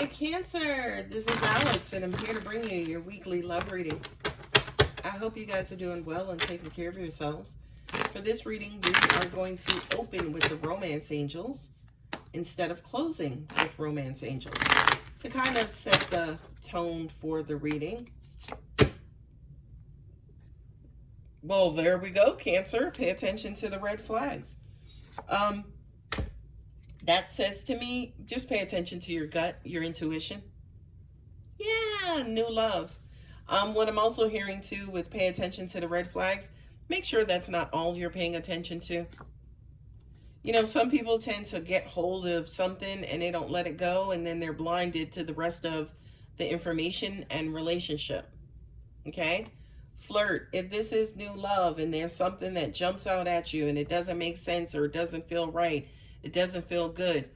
right, Cancer. This is Alex, and I'm here to bring you your weekly love reading. I hope you guys are doing well and taking care of yourselves. For this reading, we are going to open with the romance angels instead of closing with romance angels to kind of set the tone for the reading. Well, there we go, Cancer. Pay attention to the red flags. That says to me, just pay attention to your gut, your intuition. Yeah, new love. What I'm also hearing too with pay attention to the red flags, make sure that's not all you're paying attention to. You know, some people tend to get hold of something and they don't let it go, and then they're blinded to the rest of the information and relationship. Okay? Flirt. If this is new love and there's something that jumps out at you and it doesn't make sense or it doesn't feel right, it doesn't feel good,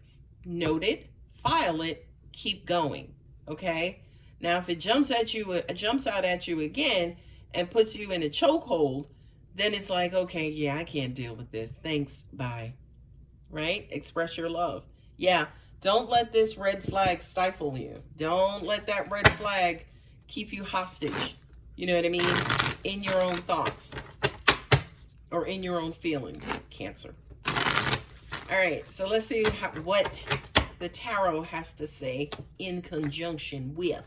note it, file it, keep going. Okay? Now, if it jumps out at you again and puts you in a chokehold, then it's like, okay, yeah, I can't deal with this. Thanks, bye. Right? Express your love. Yeah, don't let this red flag stifle you. Don't let that red flag keep you hostage. You know what I mean? In your own thoughts or in your own feelings, Cancer. All right, so let's see what the tarot has to say in conjunction with.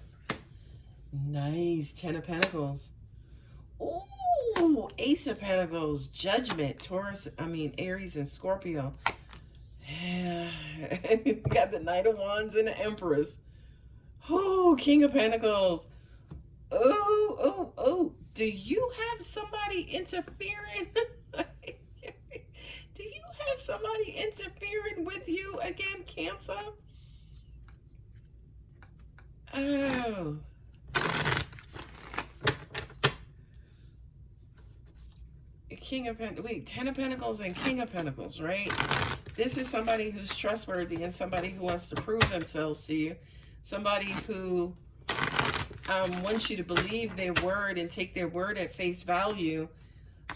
Nice, 10 of Pentacles. Ooh, Ace of Pentacles, Judgment, Aries and Scorpio. Yeah, got the Knight of Wands and the Empress. Oh, King of Pentacles. Oh, do you have somebody interfering? Do you have somebody interfering with you again, Cancer? Oh. King of Pentacles, wait, 10 of Pentacles and King of Pentacles, right? This is somebody who's trustworthy and somebody who wants to prove themselves to you. Somebody who wants you to believe their word and take their word at face value.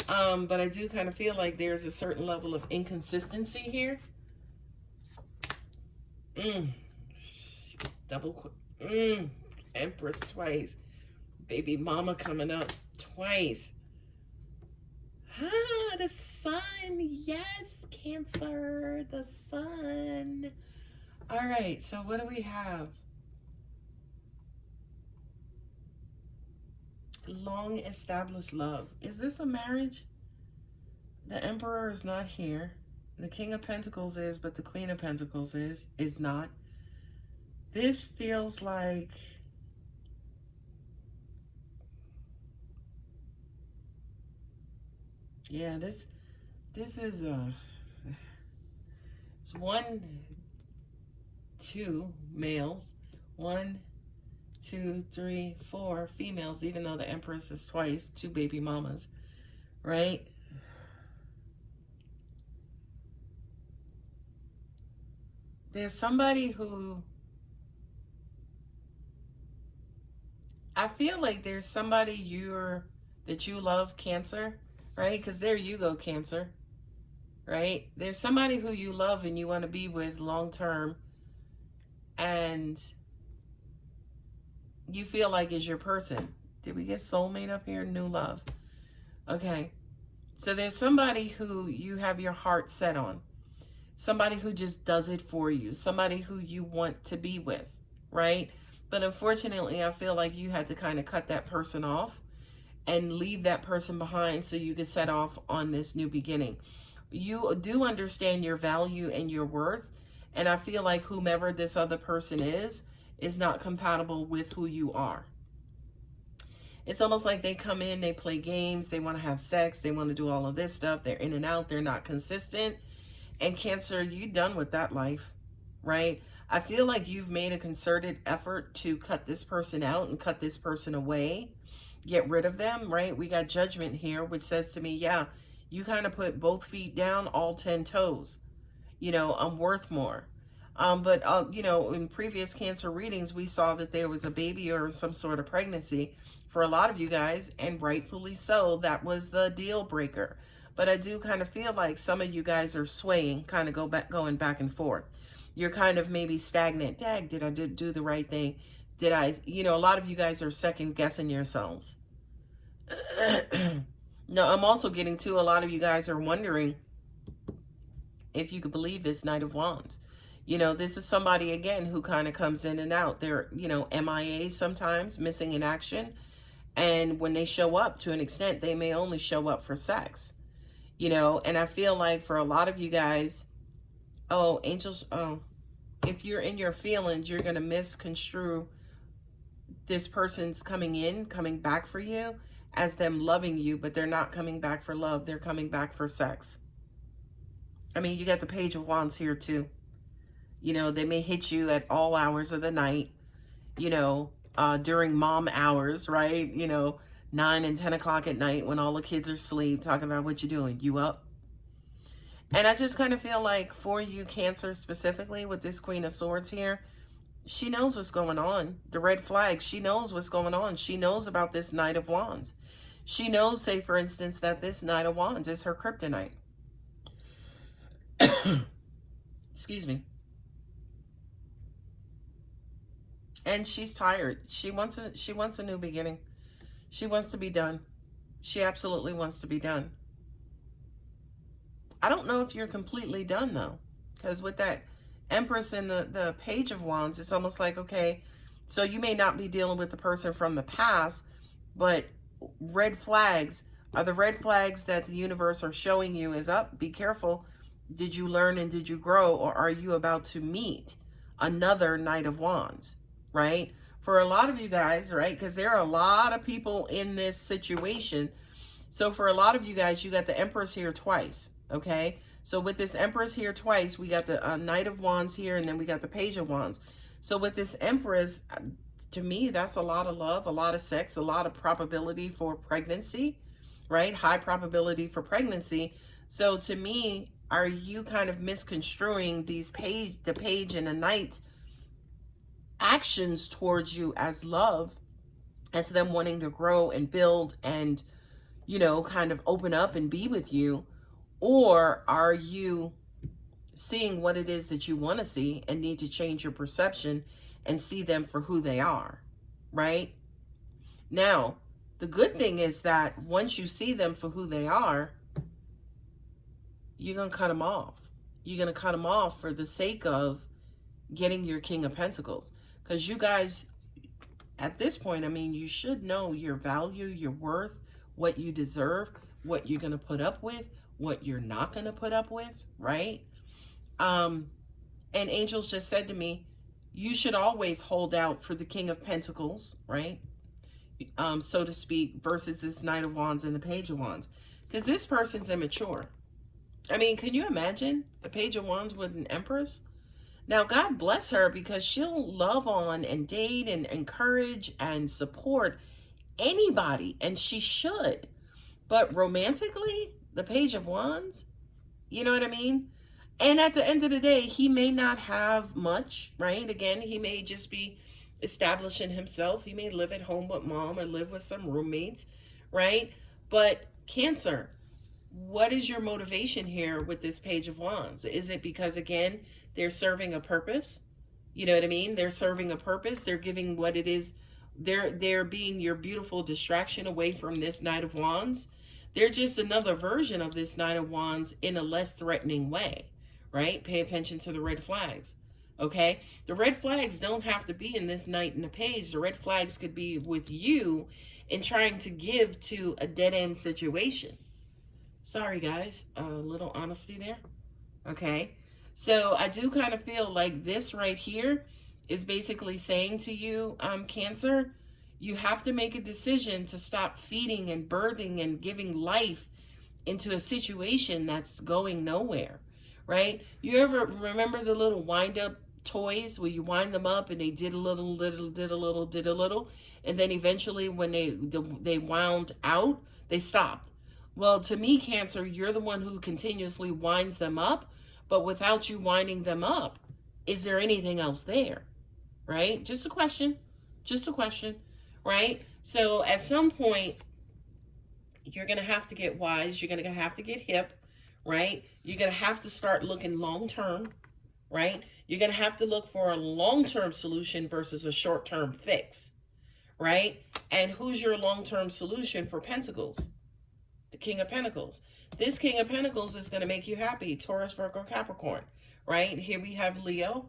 But I do kind of feel like there's a certain level of inconsistency here. Empress twice. Baby mama coming up twice. Ah, the sun. Yes, Cancer. The sun. All right, so what do we have? Long established love. Is this a marriage? The Emperor is not here. The King of Pentacles is, but the Queen of Pentacles is not. This feels like this is it's 1, 2 males, 1, 2, 3, 4 females, even though the Empress is twice, 2 baby mamas, right? There's somebody who, I feel like there's somebody that you love, Cancer, right? Because there you go, Cancer, right? There's somebody who you love and you want to be with long term, and you feel like is your person. Did we get soulmate up here? New love. Okay. So there's somebody who you have your heart set on. Somebody who just does it for you. Somebody who you want to be with, right? But unfortunately, I feel like you had to kind of cut that person off and leave that person behind so you could set off on this new beginning. You do understand your value and your worth. And I feel like whomever this other person is not compatible with who you are. It's almost like they come in, they play games, they want to have sex, they want to do all of this stuff. They're in and out, they're not consistent. And Cancer, you done with that life, right? I feel like you've made a concerted effort to cut this person out and cut this person away, get rid of them, right? We got Judgment here, which says to me, yeah, you kind of put both feet down, all 10 toes. You know, I'm worth more. You know, in previous Cancer readings, we saw that there was a baby or some sort of pregnancy for a lot of you guys, and rightfully so. That was the deal breaker. But I do kind of feel like some of you guys are swaying, kind of going back and forth. you're kind of maybe stagnant. Dag, did I do the right thing? Did I, you know, a lot of you guys are second guessing yourselves. No, I'm also getting to a lot of you guys are wondering if you could believe this Knight of Wands. You know, this is somebody, again, who kind of comes in and out. They're, you know, MIA sometimes, missing in action. And when they show up, to an extent, they may only show up for sex. You know, and I feel like for a lot of you guys, oh, angels, oh, if you're in your feelings, you're going to misconstrue this person's coming back for you as them loving you, but they're not coming back for love. They're coming back for sex. I mean, you got the Page of Wands here too. You know, they may hit you at all hours of the night, you know, during mom hours, right? You know, 9 and 10 o'clock at night when all the kids are asleep, talking about what you're doing. You up? And I just kind of feel like for you, Cancer, specifically with this Queen of Swords here, she knows what's going on. The red flag, she knows what's going on. She knows about this Knight of Wands. She knows, say, for instance, that this Knight of Wands is her kryptonite. Excuse me. And she's tired. She wants a new beginning. She wants to be done. She absolutely wants to be done. I don't know if you're completely done, though, because with that Empress and the Page of Wands, it's almost like, okay, so you may not be dealing with the person from the past, but red flags are the red flags that the universe are showing you is up. Be careful. Did you learn and did you grow, or are you about to meet another Knight of Wands, right? For a lot of you guys, right, because there are a lot of people in this situation. So for a lot of you guys, you got the Empress here twice, okay? So with this Empress here twice, we got the Knight of Wands here, and then we got the Page of Wands. So with this Empress, to me, that's a lot of love, a lot of sex, a lot of probability for pregnancy, right? High probability for pregnancy. So to me, are you kind of misconstruing these the Page and the Knight's actions towards you as love, as them wanting to grow and build and, you know, kind of open up and be with you? Or are you seeing what it is that you want to see and need to change your perception and see them for who they are, right? Now, the good thing is that once you see them for who they are, you're going to cut them off. You're going to cut them off for the sake of getting your King of Pentacles. Because you guys, at this point, I mean, you should know your value, your worth, what you deserve, what you're going to put up with, what you're not going to put up with, right? And angels just said to me, you should always hold out for the King of Pentacles, right? So to speak, versus this Knight of Wands and the Page of Wands. Because this person's immature. I mean, can you imagine the Page of Wands with an Empress? Now, God bless her, because she'll love on and date and encourage and support anybody, and she should. But romantically, the Page of Wands, you know what I mean? And at the end of the day, he may not have much, right? Again, he may just be establishing himself. He may live at home with mom or live with some roommates, right? But Cancer, what is your motivation here with this Page of Wands? Is it because, again, they're serving a purpose? You know what I mean? They're serving a purpose. They're giving what it is. They're being your beautiful distraction away from this Knight of Wands. They're just another version of this Knight of Wands in a less threatening way, right? Pay attention to the red flags, okay? The red flags don't have to be in this Knight and the Page. The red flags could be with you in trying to give to a dead-end situation. Sorry, guys. A little honesty there, okay? So I do kind of feel like this right here is basically saying to you, Cancer, you have to make a decision to stop feeding and birthing and giving life into a situation that's going nowhere, right? You ever remember the little wind-up toys where you wind them up and they did a little, did a little, and then eventually when they wound out, they stopped. Well, to me, Cancer, you're the one who continuously winds them up, but without you winding them up, is there anything else there, right? Just a question, right? So at some point, you're going to have to get wise. You're going to have to get hip, right? You're going to have to start looking long-term, right? You're going to have to look for a long-term solution versus a short-term fix, right? And who's your long-term solution for Pentacles? The King of Pentacles. This King of Pentacles is going to make you happy. Taurus, Virgo, Capricorn, right? Here we have Leo.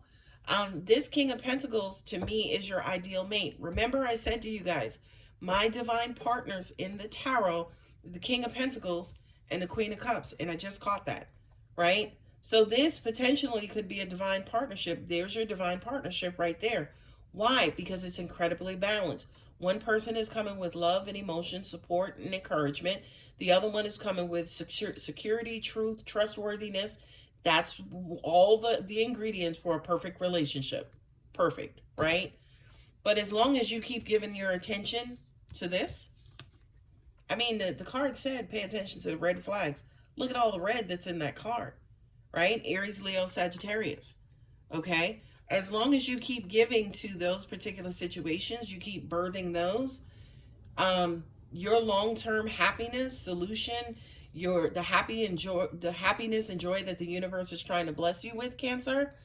This King of Pentacles, to me, is your ideal mate. Remember, I said to you guys, my divine partners in the tarot, the King of Pentacles and the Queen of Cups, and I just caught that, right? So this potentially could be a divine partnership. There's your divine partnership right there. Why? Because it's incredibly balanced. One person is coming with love and emotion, support and encouragement. The other one is coming with security, truth, trustworthiness. That's all the ingredients for a perfect relationship. Perfect, right? But as long as you keep giving your attention to this, I mean, the card said, pay attention to the red flags. Look at all the red that's in that card, right? Aries, Leo, Sagittarius, okay? As long as you keep giving to those particular situations, you keep birthing those, your long-term happiness solution, the happiness and joy that the universe is trying to bless you with, Cancer,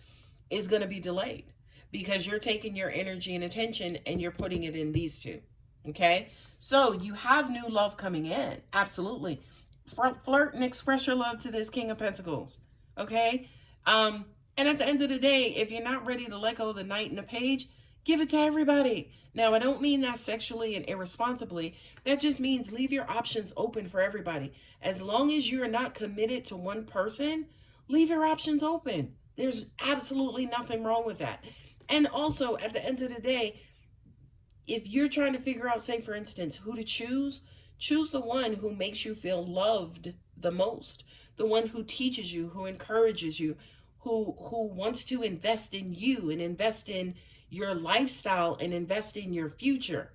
is going to be delayed because you're taking your energy and attention and you're putting it in these two, okay? So you have new love coming in, absolutely. Flirt and express your love to this King of Pentacles, okay? And at the end of the day, if you're not ready to let go of the Knight and the Page, give it to everybody. Now, I don't mean that sexually and irresponsibly. That just means leave your options open for everybody. As long as you're not committed to one person, leave your options open. There's absolutely nothing wrong with that. And also, at the end of the day, if you're trying to figure out, say, for instance, who to choose the one who makes you feel loved the most, the one who teaches you, who encourages you, who wants to invest in you and invest in your lifestyle and invest in your future.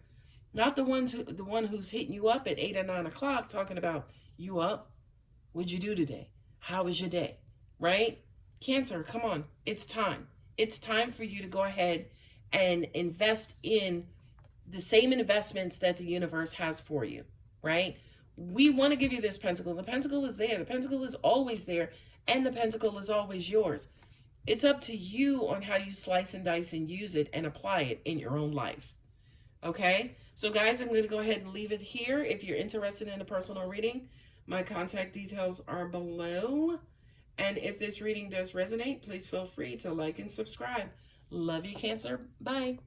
Not the one who's hitting you up at 8 or 9 o'clock talking about, you up? What'd you do today? How was your day? Right? Cancer, come on. It's time. It's time for you to go ahead and invest in the same investments that the universe has for you, right? We want to give you this pentacle. The pentacle is there. The pentacle is always there. And the pentacle is always yours. It's up to you on how you slice and dice and use it and apply it in your own life. Okay? So guys, I'm going to go ahead and leave it here. If you're interested in a personal reading, my contact details are below. And if this reading does resonate, please feel free to like and subscribe. Love you, Cancer. Bye.